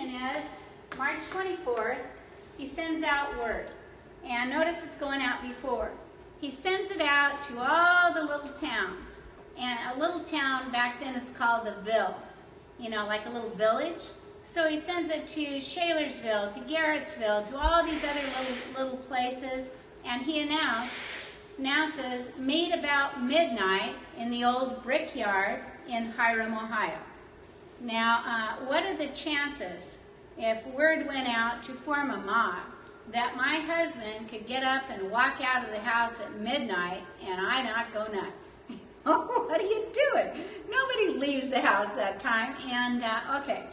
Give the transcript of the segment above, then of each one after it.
occasion is March 24th. He sends out word. And notice it's going out before. He sends it out to all the little towns. And a little town back then is called a ville. You know, like a little village. So he sends it to Shalersville, to Garrettsville, to all these other little places. And he announces, meet about midnight in the old brickyard in Hiram, Ohio. Now, what are the chances, if word went out to form a mob, that my husband could get up and walk out of the house at midnight and I not go nuts? What are you doing? Nobody leaves the house that time. And, okay,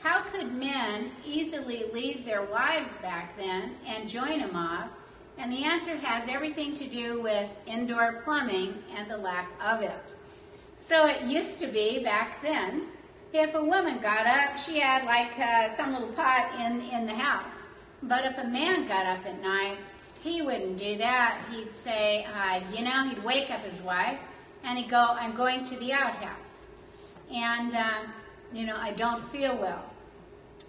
how could men easily leave their wives back then and join a mob? And the answer has everything to do with indoor plumbing and the lack of it. So it used to be back then, if a woman got up, she had like some little pot in the house. But if a man got up at night, he wouldn't do that. He'd say, he'd wake up his wife and he'd go, I'm going to the outhouse. And, I don't feel well.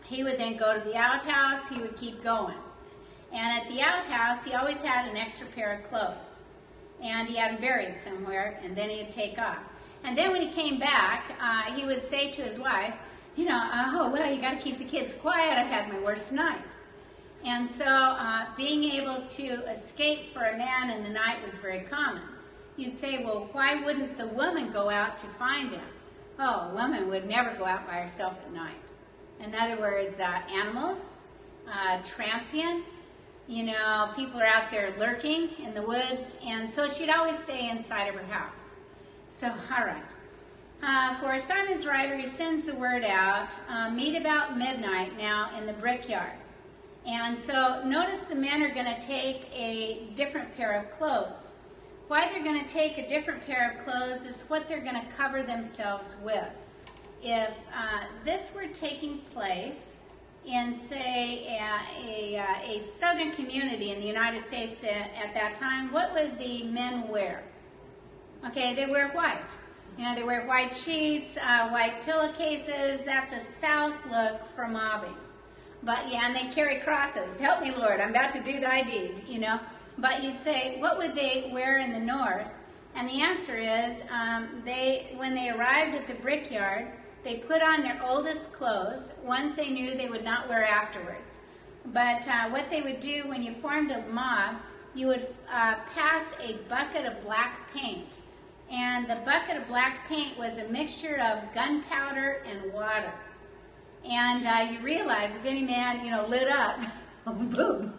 He would then go to the outhouse, he would keep going. And at the outhouse, he always had an extra pair of clothes. And he had them buried somewhere, and then he'd take off. And then when he came back, he would say to his wife, you got to keep the kids quiet. I've had my worst night. And so being able to escape for a man in the night was very common. You'd say, well, why wouldn't the woman go out to find him? Oh, a woman would never go out by herself at night. In other words, animals, transients, people are out there lurking in the woods, and so she'd always stay inside of her house. So, all right. For Simon's writer, he sends the word out, meet about midnight now in the brickyard. And so notice the men are going to take a different pair of clothes. Why they're going to take a different pair of clothes is what they're going to cover themselves with. If this were taking place in, say, a southern community in the United States at that time, what would the men wear? Okay, they wear white. They wear white sheets, white pillowcases. That's a south look for mobbing. But, and they carry crosses. Help me, Lord, I'm about to do thy deed, But you'd say, what would they wear in the north? And the answer is, when they arrived at the brickyard, they put on their oldest clothes, ones they knew they would not wear afterwards. But what they would do when you formed a mob, you would pass a bucket of black paint. And the bucket of black paint was a mixture of gunpowder and water. And you realize if any man, lit up, boom,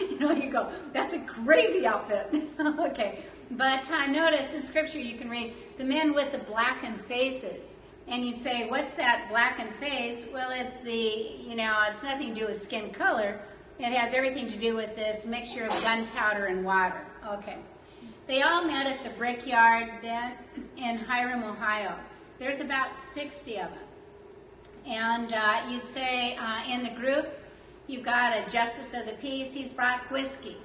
you go, that's a crazy outfit. Okay, but notice in Scripture you can read the men with the blackened faces. And you'd say, what's that blackened face? Well, it's it's nothing to do with skin color. It has everything to do with this mixture of gunpowder and water. Okay. They all met at the brickyard then in Hiram, Ohio. There's about 60 of them. And you'd say in the group, you've got a justice of the peace. He's brought whiskey.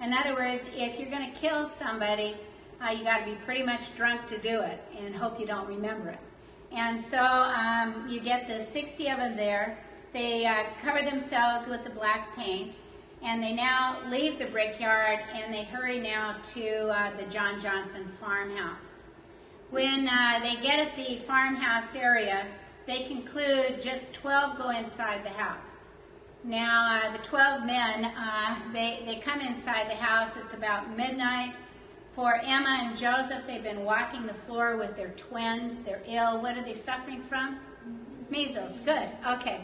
In other words, if you're going to kill somebody, you got to be pretty much drunk to do it and hope you don't remember it. And so you get the 60 of them there. They cover themselves with the black paint. And they now leave the brickyard and they hurry now to the John Johnson farmhouse. When they get at the farmhouse area, they conclude just 12 go inside the house. Now, the 12 men, they come inside the house. It's about midnight. For Emma and Joseph, they've been walking the floor with their twins. They're ill. What are they suffering from? Measles. Good. Okay.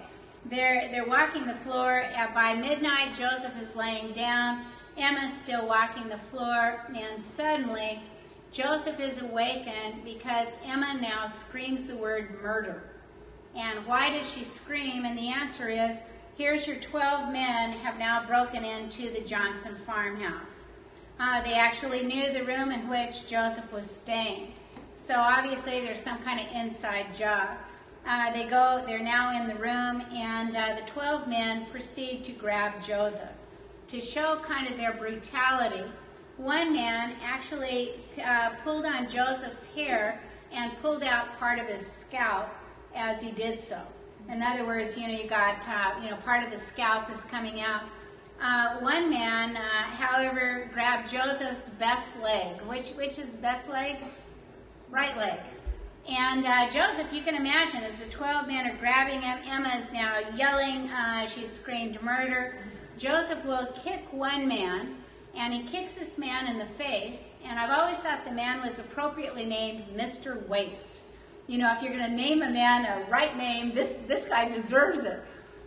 They're walking the floor. By midnight, Joseph is laying down. Emma's still walking the floor. And suddenly, Joseph is awakened because Emma now screams the word murder. And why does she scream? And the answer is, here's your 12 men have now broken into the Johnson farmhouse. They actually knew the room in which Joseph was staying. So obviously there's some kind of inside job. They're now in the room, and the 12 men proceed to grab Joseph. To show kind of their brutality, one man actually pulled on Joseph's hair and pulled out part of his scalp as he did so. In other words, you got, part of the scalp is coming out. One man, however, grabbed Joseph's best leg. Which is best leg? Right leg. And Joseph, you can imagine, as the 12 men are grabbing him, Emma is now yelling. She screamed murder. Joseph will kick one man, and he kicks this man in the face. And I've always thought the man was appropriately named Mr. Waste. If you're going to name a man a right name, this guy deserves it.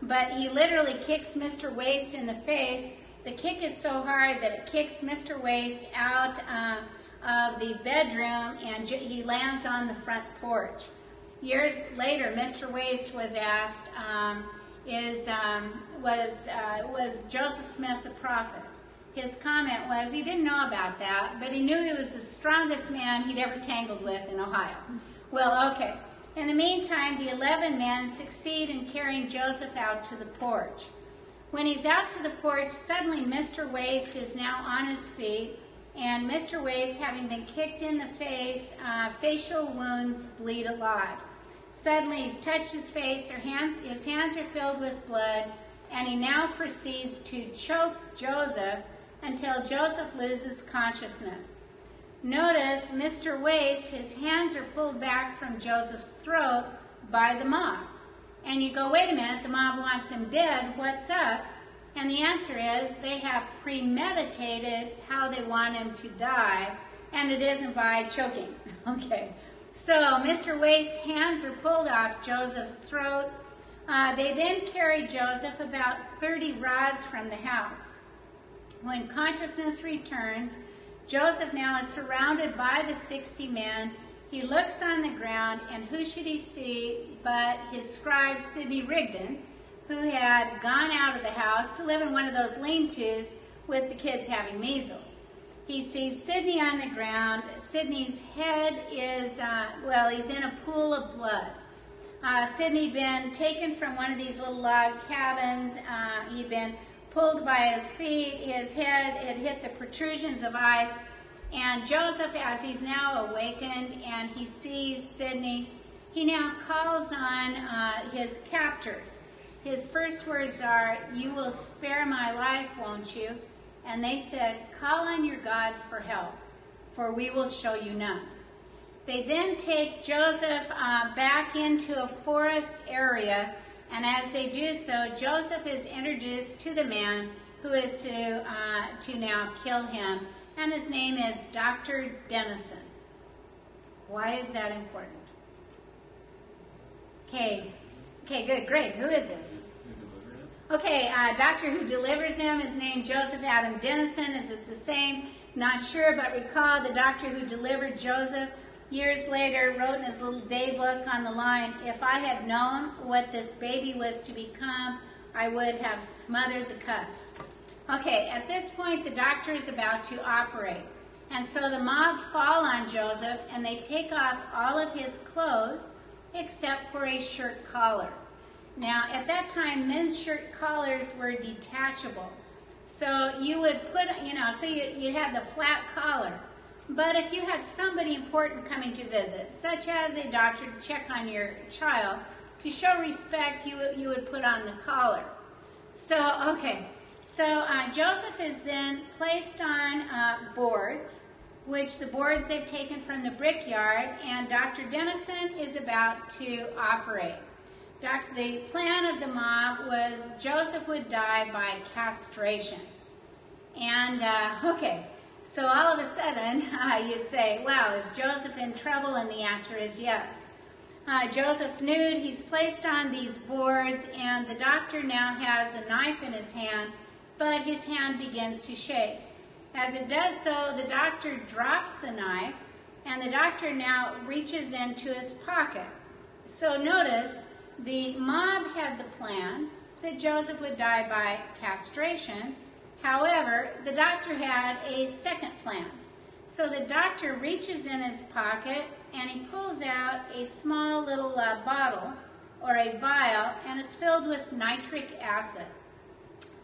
But he literally kicks Mr. Waste in the face. The kick is so hard that it kicks Mr. Waste out of the bedroom, and he lands on the front porch. Years later, Mr. Waste was asked, was Joseph Smith the prophet? His comment was he didn't know about that, but he knew he was the strongest man he'd ever tangled with in Ohio. Well, okay. In the meantime, the 11 men succeed in carrying Joseph out to the porch. When he's out to the porch, suddenly Mr. Waste is now on his feet, and Mr. Waste, having been kicked in the face, facial wounds bleed a lot. Suddenly, he's touched his face, his hands are filled with blood, and he now proceeds to choke Joseph until Joseph loses consciousness. Notice Mr. Waste, his hands are pulled back from Joseph's throat by the mob. And you go, wait a minute, the mob wants him dead, what's up? And the answer is they have premeditated how they want him to die, and it isn't by choking. Okay, so Mr. Waste's hands are pulled off Joseph's throat. They then carry Joseph about 30 rods from the house. When consciousness returns, Joseph now is surrounded by the 60 men. He looks on the ground, and who should he see but his scribe, Sidney Rigdon, who had gone out of the house to live in one of those lean-tos with the kids having measles. He sees Sidney on the ground. Sidney's head is, he's in a pool of blood. Sidney'd been taken from one of these little log cabins. He'd been pulled by his feet. His head had hit the protrusions of ice. And Joseph, as he's now awakened and he sees Sidney, he now calls on his captors. His first words are, "You will spare my life, won't you?" And they said, "Call on your God for help, for we will show you none." They then take Joseph back into a forest area, and as they do so, Joseph is introduced to the man who is to now kill him, and his name is Dr. Dennison. Why is that important? Okay, good, great. Who is this? Okay, doctor who delivers him is named Joseph Adam Dennison. Is it the same? Not sure, but recall the doctor who delivered Joseph years later wrote in his little day book on the line, "If I had known what this baby was to become, I would have smothered the cuss." Okay, at this point, the doctor is about to operate. And so the mob fall on Joseph, and they take off all of his clothes except for a shirt collar. Now, at that time, men's shirt collars were detachable. So you would put, you had the flat collar. But if you had somebody important coming to visit, such as a doctor to check on your child, to show respect, you would put on the collar. So, okay. So Joseph is then placed on boards, which the boards they've taken from the brickyard, and Dr. Dennison is about to operate. The plan of the mob was Joseph would die by castration. And, so all of a sudden, you'd say, wow, is Joseph in trouble? And the answer is yes. Joseph's nude, he's placed on these boards, and the doctor now has a knife in his hand, but his hand begins to shake. As it does so, the doctor drops the knife, and the doctor now reaches into his pocket. So notice, the mob had the plan that Joseph would die by castration. However, the doctor had a second plan. So the doctor reaches in his pocket, and he pulls out a small little bottle, or a vial, and it's filled with nitric acid.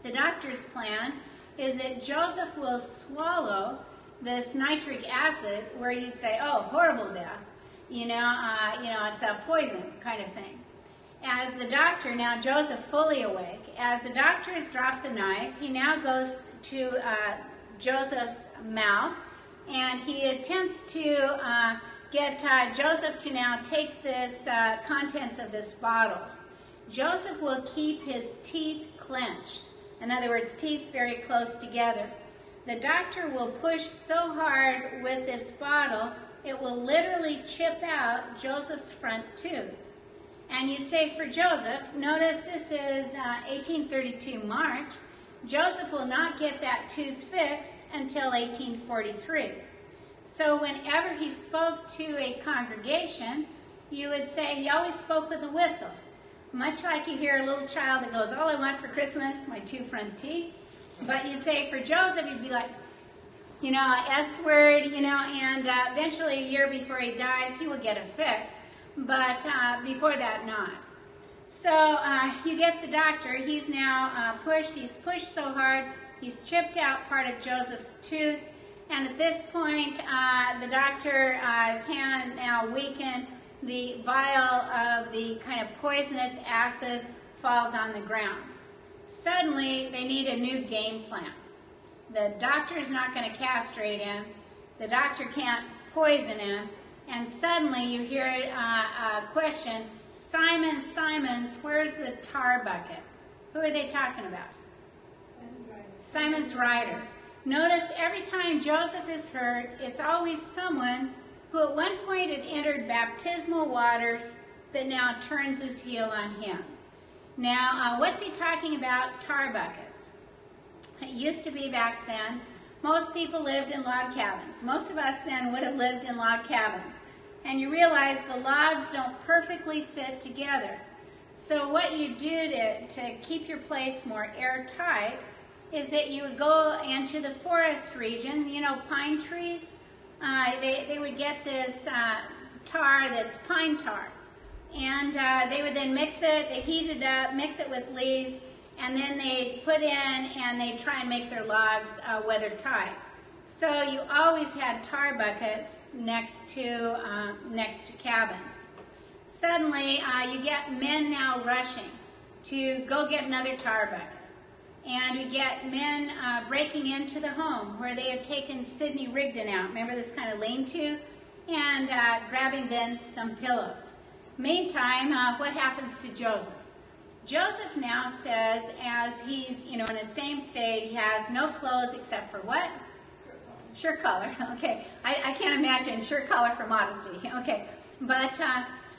The doctor's plan is that Joseph will swallow this nitric acid, where you'd say, oh, horrible death. It's a poison kind of thing. as the doctor, now Joseph fully awake, as the doctor has dropped the knife, he now goes to Joseph's mouth, and he attempts to get Joseph to now take this contents of this bottle. Joseph will keep his teeth clenched. In other words, teeth very close together. The doctor will push so hard with this bottle, it will literally chip out Joseph's front tooth. And you'd say for Joseph, notice this is 1832 March, Joseph will not get that tooth fixed until 1843. So whenever he spoke to a congregation, you would say he always spoke with a whistle. Much like you hear a little child that goes, all I want for Christmas, my 2 front teeth. But you'd say for Joseph, he'd be like, you know, S word, you know, and eventually a year before he dies, he will get it fixed. But before that, not. So you get the doctor. He's now pushed. He's pushed so hard, he's chipped out part of Joseph's tooth. And at this point, the doctor's hand now weakened. The vial of the kind of poisonous acid falls on the ground. Suddenly, they need a new game plan. The doctor is not going to castrate him. The doctor can't poison him. And suddenly you hear a question, Simon, Simon's, where's the tar bucket? Who are they talking about? Simon's rider. Notice every time Joseph is hurt, it's always someone who at one point had entered baptismal waters that now turns his heel on him. Now, what's he talking about? Tar buckets. It used to be back then, most people lived in log cabins. Most of us then would have lived in log cabins. And you realize the logs don't perfectly fit together. So what you do to keep your place more airtight is that you would go into the forest region, you know, pine trees. They would get this tar that's pine tar. And they would then mix it, they heat it up, mix it with leaves, and then they put in and they try and make their logs weather tight. So you always had tar buckets next to cabins. Suddenly, you get men now rushing to go get another tar bucket. And we get men breaking into the home where they have taken Sidney Rigdon out. Remember this kind of lean-to? And grabbing then some pillows. Meantime, what happens to Joseph? Joseph now says, as he's, you know, in the same state, he has no clothes except for what? Shirt collar. Okay. I can't imagine shirt collar for modesty. Okay. But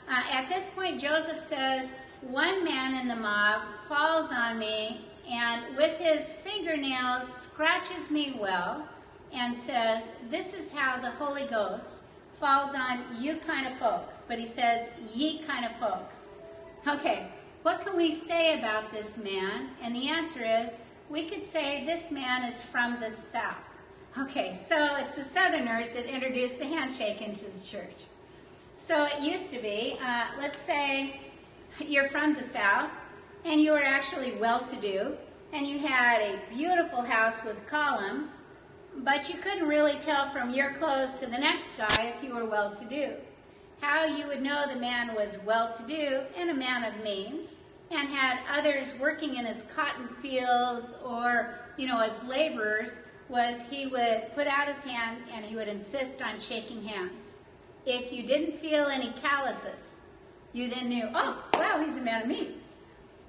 at this point, Joseph says, one man in the mob falls on me and with his fingernails scratches me well and says, this is how the Holy Ghost falls on you kind of folks. But he says, ye kind of folks. Okay. What can we say about this man? And the answer is, we could say this man is from the South. Okay, so it's the Southerners that introduced the handshake into the church. So it used to be, let's say you're from the South, and you were actually well-to-do, and you had a beautiful house with columns, but you couldn't really tell from your clothes to the next guy if you were well-to-do. How you would know the man was well-to-do and a man of means, and had others working in his cotton fields or, you know, as laborers, was he would put out his hand and he would insist on shaking hands. If you didn't feel any calluses, you then knew, oh, wow, he's a man of means.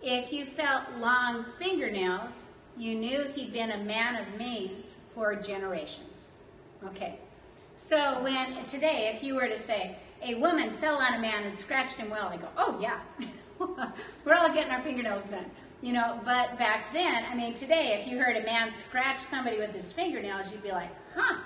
If you felt long fingernails, you knew he'd been a man of means for generations. Okay, so when today, if you were to say, a woman fell on a man and scratched him well, I go, oh yeah, we're all getting our fingernails done. You know, but back then, I mean, today, if you heard a man scratch somebody with his fingernails, you'd be like, huh,